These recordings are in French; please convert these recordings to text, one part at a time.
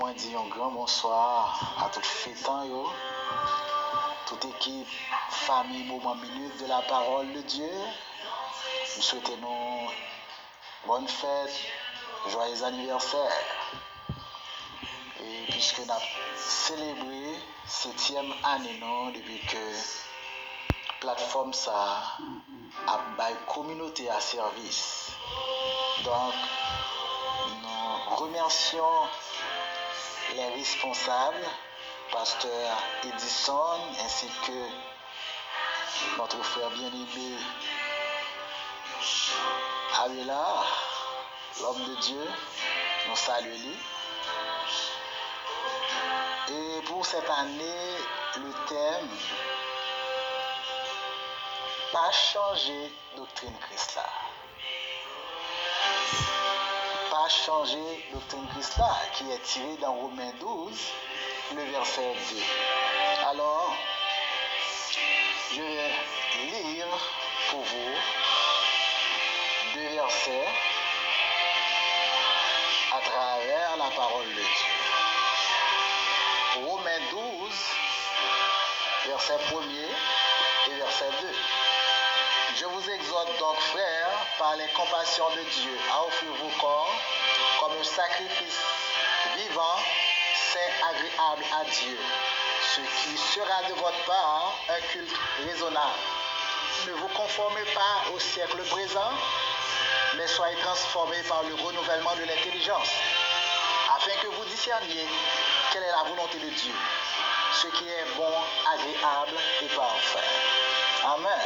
moi dis un grand bonsoir à toute fêtant, toute équipe, famille, moment, minute de la parole de Dieu. Nous souhaitons bonne fête, joyeux anniversaire. Et puisque nous avons célébré 7e année depuis que la plateforme ça a une communauté à service. Donc, nous remercions les responsables, pasteur Edison, ainsi que notre frère bien-aimé Abelard, l'homme de Dieu. Nous saluons lui. Et pour cette année, le thème pas changer doctrine Christ là. Pas changer doctrine Christ là, qui est tiré dans Romains 12, le verset 2. Alors, je vais lire pour vous 2 versets à travers la parole de Dieu. Romains 12, verset 1er et verset 2. Je vous exhorte donc, frères, par les compassions de Dieu, à offrir vos corps comme un sacrifice vivant, saint, agréable à Dieu, ce qui sera de votre part un culte raisonnable. Ne vous conformez pas au siècle présent, mais soyez transformés par le renouvellement de l'intelligence, afin que vous discerniez quelle est la volonté de Dieu, ce qui est bon, agréable et parfait. Amen.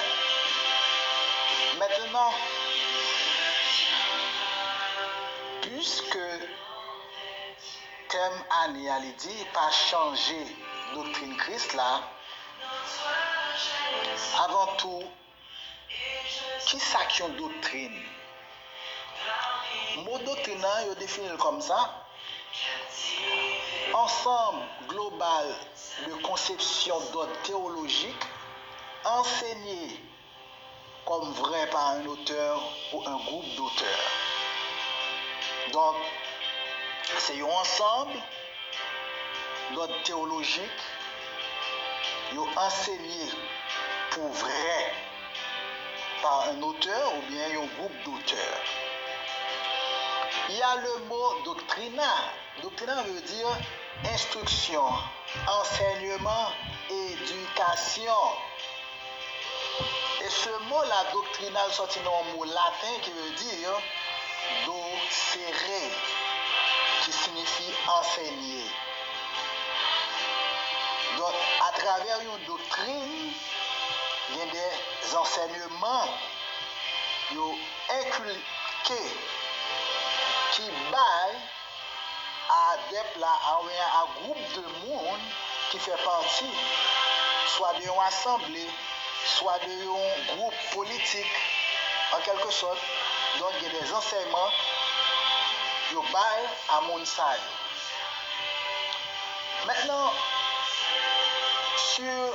Maintenant, puisque thème année a dit pas changer doctrine Christ là, avant tout, qui ça qui une doctrine? Mot doctrine, il définit comme ça. Ensemble global de conception d'ordre théologique enseigné comme vrai par un auteur ou un groupe d'auteurs. Donc, c'est un ensemble d'ordre théologique enseigné pour vrai par un auteur ou bien un groupe d'auteurs. Il y a le mot doctrina. Doctrina veut dire instruction, enseignement, éducation. Et ce mot-là, doctrinal, sorti dans un mot latin qui veut dire docere, qui signifie enseigner. Donc, à travers une doctrine, il y a des enseignements inculqués qui baillent à adeptes, à un groupe de monde qui fait partie soit d'une assemblée, soit d'un groupe politique, en quelque sorte. Donc, il y a des enseignements qui baillent à mon side. Maintenant, sur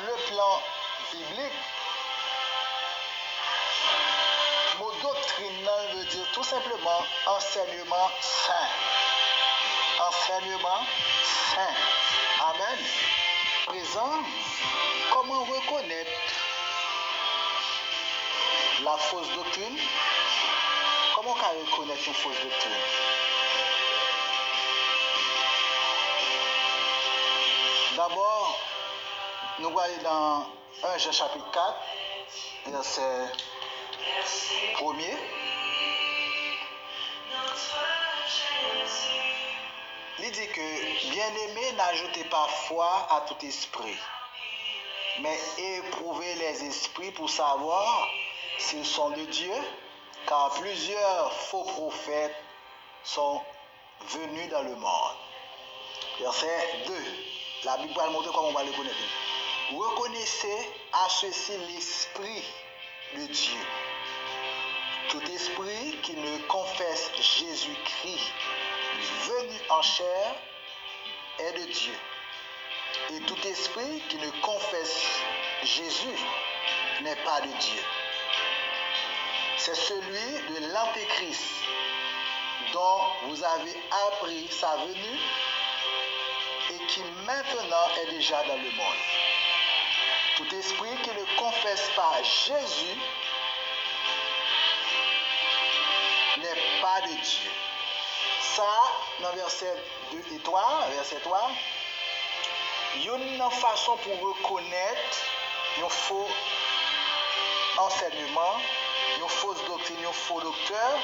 le plan biblique, le mot doctrine veut dire tout simplement enseignement saint. Enseignement saint. Amen. Présent, comment reconnaître la fausse doctrine? Comment on reconnaître une fausse doctrine? D'abord, nous voyons dans 1 Jean chapitre 4, verset 1er. Il dit que, bien-aimés, n'ajoutez pas foi à tout esprit, mais éprouvez les esprits pour savoir s'ils sont de Dieu, car plusieurs faux prophètes sont venus dans le monde. Verset 2. La Bible va montrer comment on va le connaître. Reconnaissez à ceci l'esprit de Dieu. Tout esprit qui ne confesse Jésus-Christ venu en chair est de Dieu. Et tout esprit qui ne confesse Jésus n'est pas de Dieu. C'est celui de l'Antéchrist, dont vous avez appris sa venue et qui maintenant est déjà dans le monde. Tout esprit qui ne confesse pas Jésus n'est pas de Dieu. Ça, dans verset 2 et 3, verset 3, il y a une façon pour reconnaître un faux enseignement, une fausse doctrine, un faux docteur.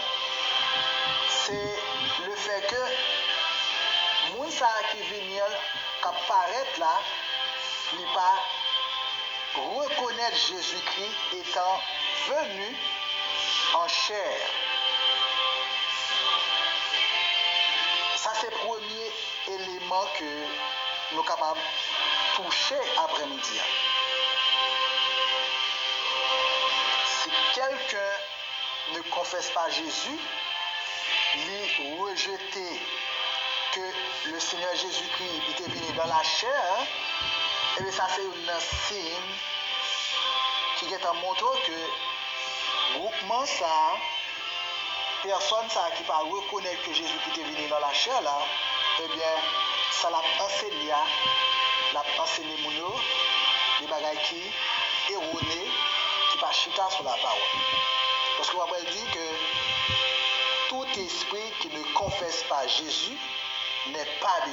C'est le fait que moun sa qui vient qui apparaît là, il n'est pas reconnaître Jésus-Christ étant venu en chair. Ça, c'est le premier élément que nous sommes capables de toucher après-midi. Si quelqu'un ne confesse pas Jésus, il rejeter que le Seigneur Jésus-Christ était venu dans la chair, et bien ça c'est un signe qui est en montrant que groupement ça, personne ça qui va reconnaître que Jésus-Christ est venu dans la chair là, eh bien ça l'a enseigné Mouno, des bagailles qui erronés, qui pas chita sur la parole. Parce qu'on va dire que tout esprit qui ne confesse pas Jésus n'est pas de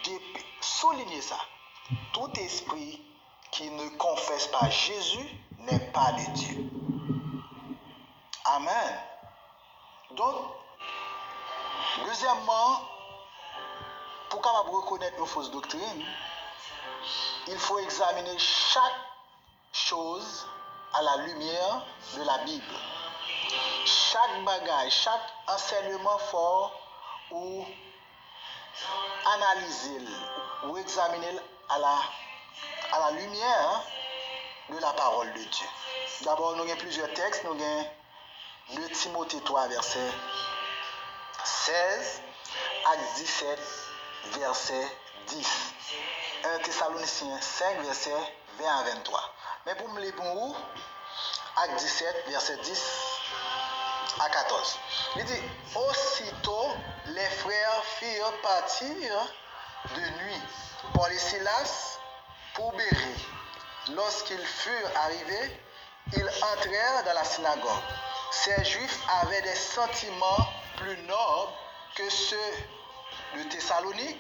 Dieu. Soulignez ça. Tout esprit qui ne confesse pas Jésus n'est pas de Dieu. Amen. Donc, deuxièmement, pour capable reconnaître une fausse doctrine, il faut examiner chaque chose à la lumière de la Bible. Chaque bagage, chaque enseignement fort ou analyser ou examiner à la lumière de la parole de Dieu. D'abord, nous avons plusieurs textes. Nous avons 2 Timothée 3, verset 16, Actes 17, verset 10. 1 Thessaloniciens 5, verset 20 à 23. Mais pour me lire pour vous, Actes 17, verset 10 à 14. Il dit, aussitôt les frères firent partir de nuit Paul et Silas pour Bérée. Lorsqu'ils furent arrivés, ils entrèrent dans la synagogue. Ces Juifs avaient des sentiments plus nobles que ceux de Thessalonique.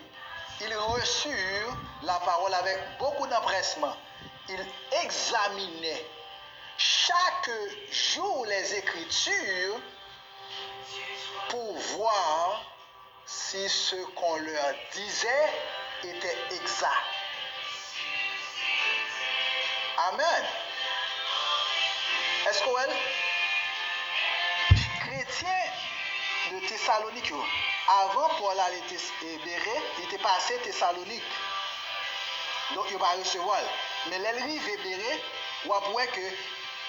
Ils reçurent la parole avec beaucoup d'empressement. Ils examinaient chaque jour les Écritures pour voir si ce qu'on leur disait était exact. Amen. Est-ce que les chrétiens de Thessalonique, avant Paul aller Bérée, il était passé Thessalonique. Donc il va recevoir. Mais l'arrivée Bérée, on voit que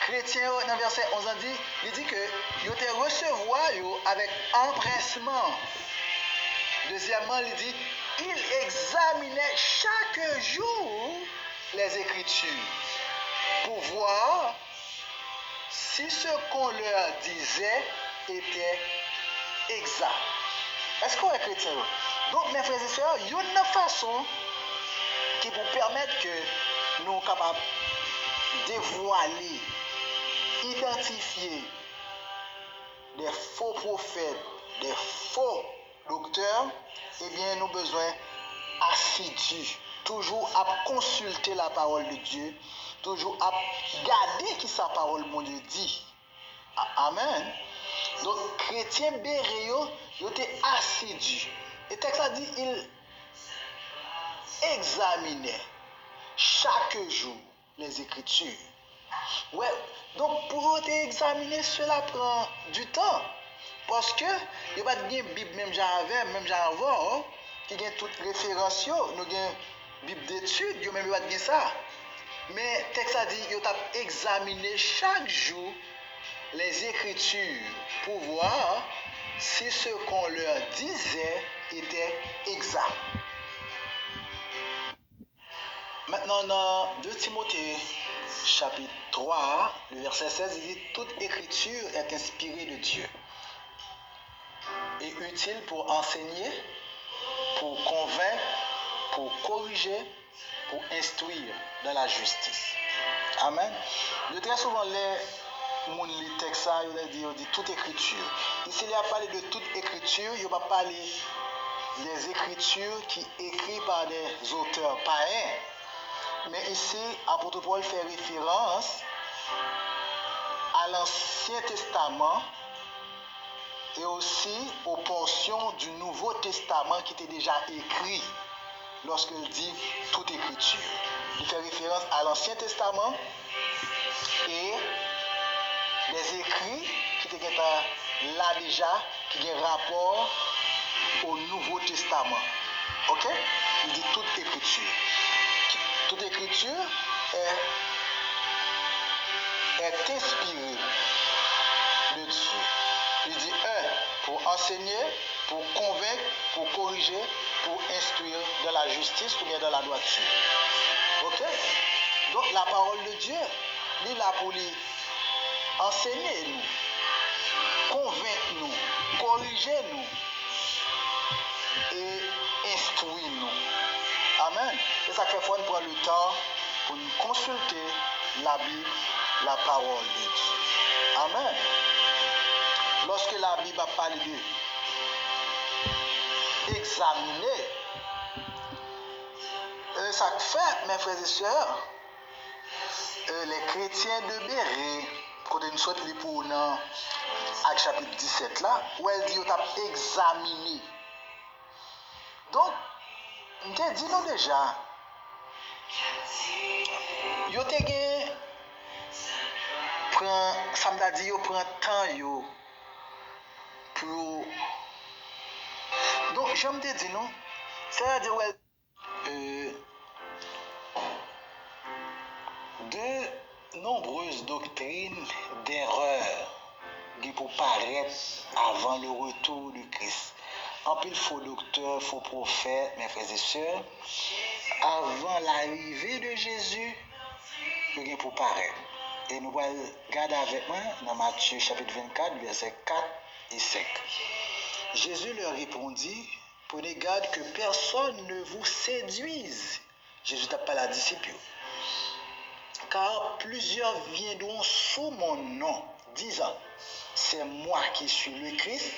chrétien dans verset 11 il dit que il était recevoir avec empressement. Deuxièmement, il dit il examinait chaque jour les Écritures pour voir si ce qu'on leur disait était exact. Est-ce qu'on est chrétien? Donc, mes frères et sœurs, il y a une façon qui vous permettre que nous sommes capables de dévoiler, identifier des faux prophètes, des faux docteurs. Eh bien, nous avons besoin assidus, toujours à consulter la parole de Dieu, toujours à garder qui sa parole, mon Dieu, dit. Amen. Donc, chrétien Béréo, il était assidu. Et le texte a dit, il examinait chaque jour les Écritures. Ouais, donc pour examiner, cela prend du temps. Parce que il n'y a pas de Bible, même j'en qui a toutes références, nous avons une Bible d'études, il n'y a même pas de ça. Mais le texte a dit, il a examiné chaque jour les Écritures pour voir si ce qu'on leur disait était exact. Maintenant, dans 2 Timothée chapitre 3, le verset 16, il dit « Toute écriture est inspirée de Dieu utile pour enseigner, pour convaincre, pour corriger, pour instruire dans la justice. Amen. De très souvent, les textes, ils disent toute écriture. Ici, il a parlé de toute écriture, il va parler des écritures qui écrites par des auteurs païens. Mais ici, l'apôtre Paul fait référence à l'Ancien Testament et aussi aux portions du Nouveau Testament qui étaient déjà écrites lorsqu'il dit toute écriture. Il fait référence à l'Ancien Testament et les écrits qui étaient là déjà, qui ont rapport au Nouveau Testament. Ok? Il dit toute écriture. Toute écriture est inspirée de Dieu. Il dit pour enseigner, pour convaincre, pour corriger, pour instruire dans la justice ou bien dans la droiture. Ok? Donc la parole de Dieu, il est là pour lui enseigner nous, convaincre nous, corriger nous et instruire nous. Amen. Et ça fait faut prendre le temps pour nous consulter la Bible, la parole de Dieu. Amen. Lorsque la Bible a parlé de examiner, ça fait, mes frères et sœurs, les chrétiens de Béret, quand nous sommes pour dans Actes chapitre 17 là, où elle dit qu'on a examiné. Donc, on te dit nous déjà, yo te gen prend, ça m'a dit yo prend temps yo pour. Donc, je me dis non, c'est-à-dire de nombreuses doctrines d'erreur qui pour paraître avant le retour du Christ. En pile faux docteurs, faux prophètes, mes frères et sœurs, avant l'arrivée de Jésus, il pour paraître. Et nous allons regarder avec moi dans Matthieu chapitre 24, versets 4 et 5. Jésus leur répondit, prenez garde que personne ne vous séduise. Jésus t'a pas la disciple. Car plusieurs viendront sous mon nom, disant, c'est moi qui suis le Christ,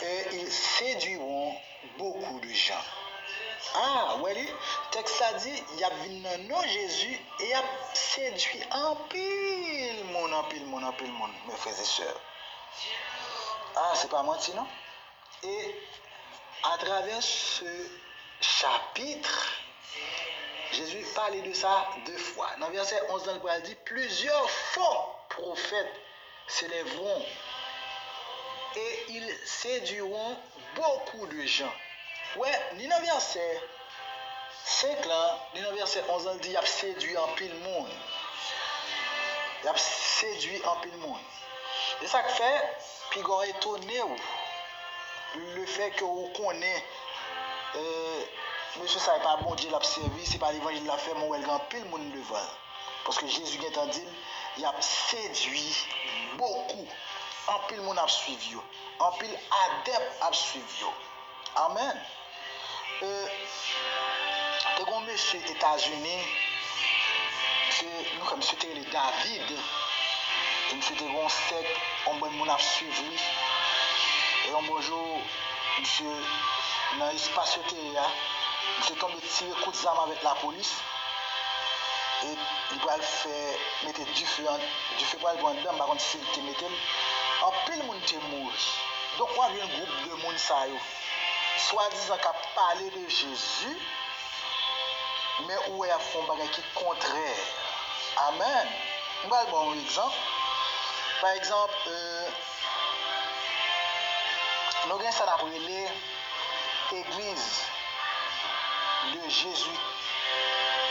et ils séduiront beaucoup de gens. Ah, oui, le texte a dit, il y a venu un nom Jésus et il a séduit en pile monde, mes frères et sœurs. Ah, c'est pas menti, non? Et à travers ce chapitre, Jésus parlait de ça 2 fois. Dans verset 11, il dit, plusieurs faux prophètes s'élèveront et ils séduiront beaucoup de gens. Ouais, ni dans verset 5 là, ni dans verset 11, il dit, il a séduit en pile monde. Il a séduit en pile monde. Et ça fait, puis il a étonné le fait que vous connaissez, monsieur, ça n'est pas bon Dieu l'a servi, c'est pas l'évangile l'a fait, mais il y a pile monde devant. Parce que Jésus est en dit, il a séduit beaucoup. En pile monde a suivi, en pile adepte a suivi. Amen. Il y a un monsieur aux États-Unis, nous comme c'était David, et monsieur était un secte, on monde a suivi. Et un bonjour, monsieur, dans l'espace terre, monsieur tombe tirer coup de zame avec la police. Et il va faire mettre du feu pour le prendre dedans, par contre, s'il te mettait, en pile monde te mort. Donc, on a vu un groupe de monde, soi-disant qu'à parler de Jésus, mais où il y a un bagage qui est contraire. Amen. On va prendre un exemple. Par exemple, nous avons ça appelé l'Église de Jésus,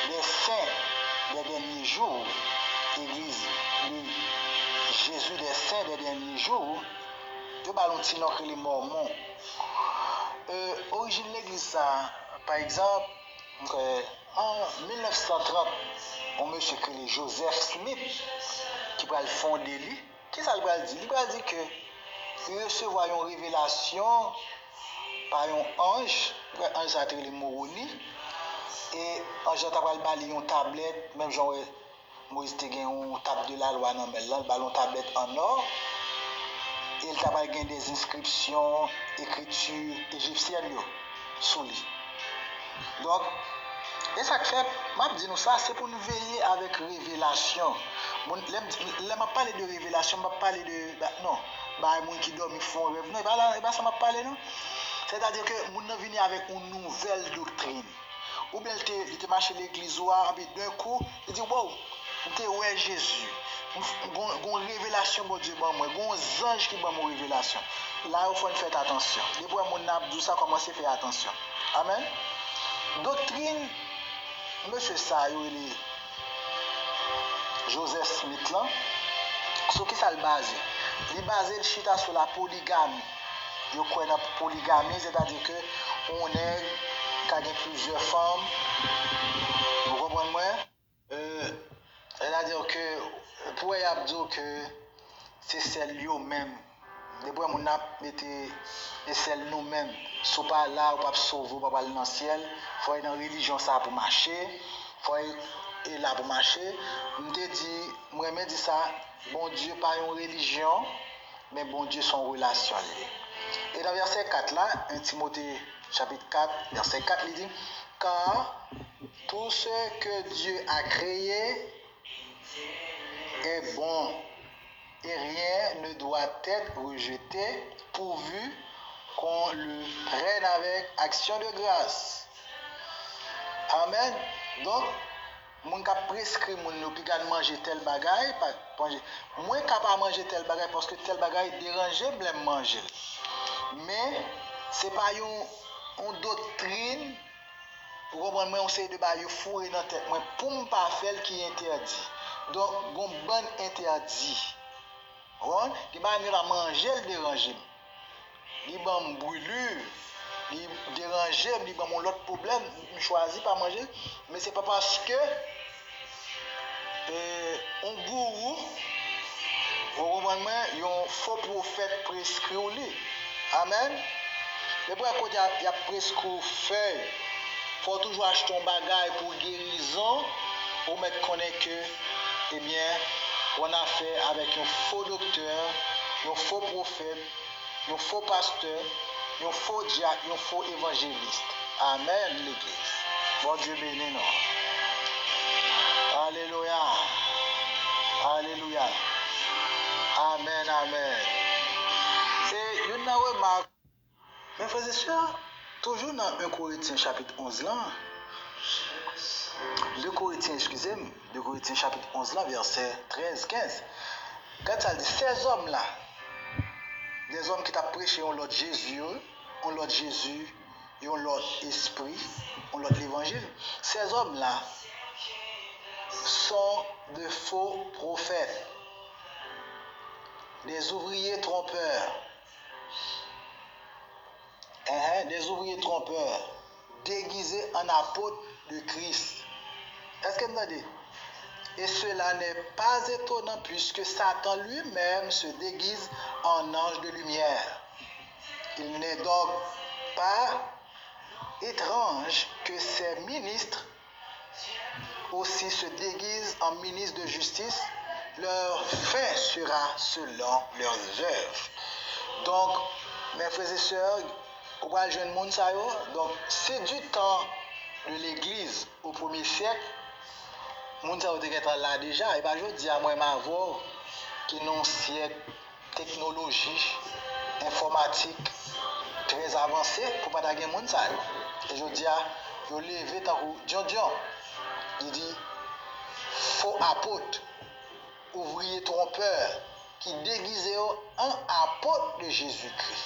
les saints des derniers jours, Église de Jésus des saints des derniers jours, de Balontinon que les Mormons. Origine de l'Église, par exemple, en 1930, on monsieur créé Joseph Smith qui va le fonder lui. Qui ça va dire? Il va dire que recevoir une révélation par un ange, un ange a les Moroni, et ange a balé une tablette, même genre Moïse te gen une table de la loi dans le ballon tablette en or, et il t'a gagné des inscriptions, écritures égyptiennes sous lui. Donc, et ça fait, m'a dit nous ça, c'est pour nous veiller avec révélation. Là, m'a parlé de révélation, m'a parlé de, non, les gens qui dorment, ils font rêve. Non, ça m'a parlé, non? C'est-à-dire que nous venons avec une nouvelle doctrine. Ou bien il était marché l'église, et d'un coup, il dit, wow, ouais Jésus. Une révélation, bon Dieu, bon moi, un ange qui m'a une révélation. Là, il faut faire attention. Depuis que mon âme dit ça, commencez à faire attention. Amen. Doctrine, monsieur ça, il est Joseph Smith, là, sur qui ça le base? Il est basé sur la polygamie. Il y a la polygamie, c'est-à-dire que on est quand il y a plusieurs femmes. Vous comprenez moi? C'est-à-dire que pour dire que c'est celle nous-mêmes. Depuis qu'on a mis celle nous-mêmes, si on pas là, on pas sauver, on pas aller dans le ciel, il faut être dans la religion ça pour marcher, il faut être là pour marcher. Moi me dit ça, bon Dieu pas une religion, mais bon Dieu son relation. Et dans verset 4 là, 1 Timothée chapitre 4, verset 4, il dit, car tout ce que Dieu a créé est bon et rien ne doit être rejeté pourvu qu'on le prenne avec action de grâce. Amen. Donc, mon cap prescrit mon qui garde manger tel bagaille, moi capable manger tel bagaille parce que tel bagaille déranger me manger. Mais c'est pas une doctrine pour comprendre moi on sait de ba yo fourrer dans tête moi pour me pas faire qui est interdit. Donc, bon interdit. Qui m'a à manger le déranger. Il m'a brûlure, il déranger, il m'a mon autre problème, je choisis pas manger, mais c'est pas parce que un gourou au moment il y a un faux prophète prescrit au lit. Amen. Mais pour quand il y a prescrit feuille, faut toujours acheter un bagage pour guérison pour mettre connaître que eh bien on a fait avec un faux docteur, un faux prophète, un faux pasteur, un faux diacre, un faux évangéliste. Amen, l'église. Bon Dieu béni nous. Alléluia. Alléluia. Amen, amen. Et une remarque, mes frères et sœurs, toujours dans 1 Corinthiens chapitre 11 là, 2 Corinthiens, excusez-moi, 2 Corinthiens chapitre 11 là, verset 13-15. Quand ça dit, ces hommes-là, des hommes qui t'ont prêché en l'autre Jésus, en l'autre Jésus, et en l'autre esprit, en l'autre l'évangile, ces hommes-là sont de faux prophètes, des ouvriers trompeurs, des ouvriers trompeurs, déguisés en apôtres de Christ. Est-ce que vous entendez? Et cela n'est pas étonnant puisque Satan lui-même se déguise en ange de lumière. Il n'est donc pas étrange que ces ministres aussi se déguisent en ministres de justice. Leur fin sera selon leurs œuvres. Donc, mes frères et sœurs, donc c'est du temps de l'Église au 1er siècle. Moun sa ou te ketan là déjà, et bien je dis à moi ma voix qui non siècle technologie informatique très avancée pour pas taguer moun sa. Et je dis à yo levé tant John il dit faux apôtre, ouvrier trompeur qui déguisé en apôtre de Jésus-Christ.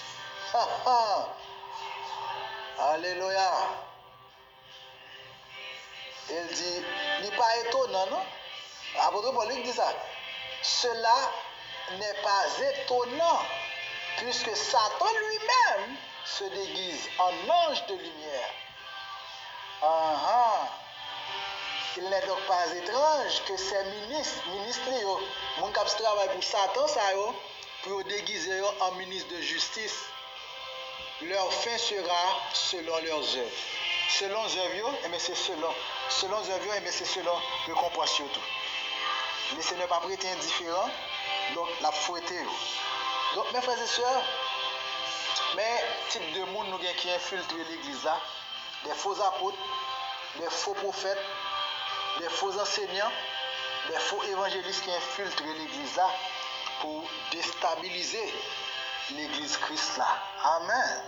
Alléluia. Il dit, il n'est pas étonnant, non? L'apôtre Paul dit ça. Cela n'est pas étonnant, puisque Satan lui-même se déguise en ange de lumière. Il n'est donc pas étrange que ces ministres, mon qui travaillent pour Satan, pour déguiser en ministre de justice. Leur fin sera selon leurs œuvres. Selon leurs œuvres, c'est selon le compas surtout. Mais ce n'est pas prêté indifférent, donc la fouette. Donc mes frères et sœurs, mais type de monde nous qui infiltre l'église là, des faux apôtres, des faux prophètes, des faux enseignants, des faux évangélistes qui infiltrent l'église là pour déstabiliser l'église Christ là. Amen.